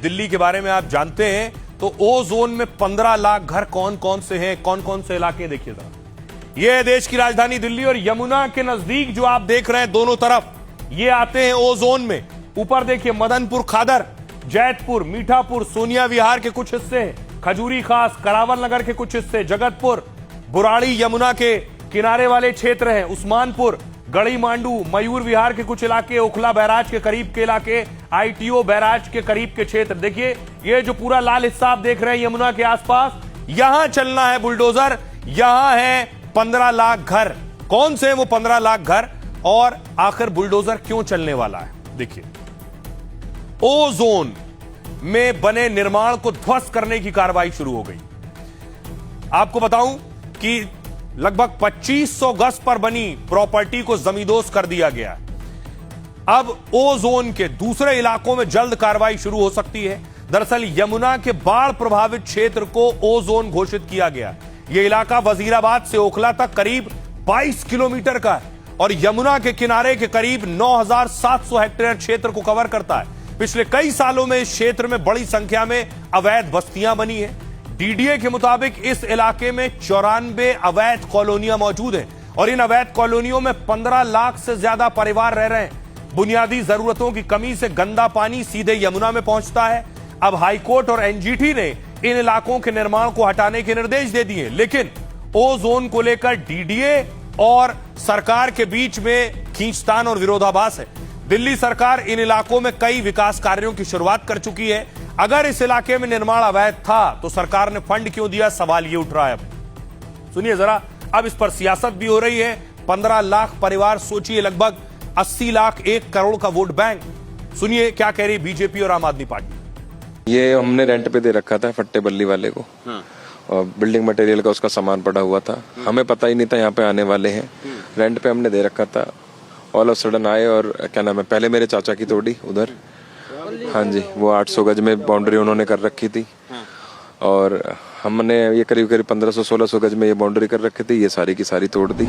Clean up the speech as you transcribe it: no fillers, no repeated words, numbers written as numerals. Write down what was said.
दिल्ली के बारे में आप जानते हैं तो ओ जोन में 15 लाख घर कौन कौन से हैं, कौन कौन से इलाके देखिए जरा। ये है देश की राजधानी दिल्ली और यमुना के नजदीक जो आप देख रहे हैं दोनों तरफ ये आते हैं ओ जोन में। ऊपर देखिए मदनपुर खादर, जैतपुर, मीठापुर, सोनिया विहार के कुछ हिस्से, खजूरी खास, करावल नगर के कुछ हिस्से, जगतपुर, बुराड़ी यमुना के किनारे वाले क्षेत्र हैं, उस्मानपुर, गड़ी मांडू, मयूर विहार के कुछ इलाके, ओखला बैराज के करीब के इलाके, आईटीओ बैराज के करीब के क्षेत्र। देखिए ये जो पूरा लाल हिस्सा आप देख रहे हैं यमुना के आसपास, यहां चलना है बुलडोजर। यहां है 15 लाख घर। कौन से हैं वो 15 लाख घर और आखिर बुलडोजर क्यों चलने वाला है? देखिए ओ जोन में बने निर्माण को ध्वस्त करने की कार्रवाई शुरू हो गई। आपको बताऊं कि लगभग 2500 गज पर बनी प्रॉपर्टी को जमींदोज कर दिया गया। अब ओ जोन के दूसरे इलाकों में जल्द कार्रवाई शुरू हो सकती है। दरअसल यमुना के बाढ़ प्रभावित क्षेत्र को ओ जोन घोषित किया गया। यह इलाका वजीराबाद से ओखला तक करीब 22 किलोमीटर का है और यमुना के किनारे के करीब 9700 हेक्टेयर क्षेत्र को कवर करता है। पिछले कई सालों में इस क्षेत्र में बड़ी संख्या में अवैध बस्तियां बनी है। डीडीए के मुताबिक इस इलाके में 94 अवैध कॉलोनियां मौजूद हैं और इन अवैध कॉलोनियों में 15 लाख से ज्यादा परिवार रह रहे हैं। बुनियादी जरूरतों की कमी से गंदा पानी सीधे यमुना में पहुंचता है। अब हाईकोर्ट और एनजीटी ने इन इलाकों के निर्माण को हटाने के निर्देश दे दिए, लेकिन ओ जोन को लेकर डीडीए और सरकार के बीच में खींचतान और विरोधाभास है। दिल्ली सरकार इन इलाकों में कई विकास कार्यों की शुरुआत कर चुकी है। अगर इस इलाके में निर्माण अवैध था तो सरकार ने फंड क्यों दिया, सवाल ये उठ रहा है। सुनिए जरा, अब इस पर सियासत भी हो रही है। 15 लाख परिवार, सोचिए लगभग 80 लाख, 1 करोड़ का वोट बैंक। सुनिए क्या कह रही बीजेपी और आम आदमी पार्टी। ये हमने रेंट पे दे रखा था फट्टे बल्ली वाले को। और बिल्डिंग मटेरियल का उसका सामान पड़ा हुआ था। हमें पता ही नहीं था यहाँ पे आने वाले हैं। रेंट पे हमने दे रखा था। ऑल ऑफ सडन आए और क्या नाम है, पहले मेरे चाचा की तोड़ी उधर। हाँ जी, वो 800 गज में बाउंड्री उन्होंने कर रखी थी और हमने ये करीब 1500-1600 गज में ये बाउंड्री कर रखी थी। ये सारी की सारी तोड़ दी।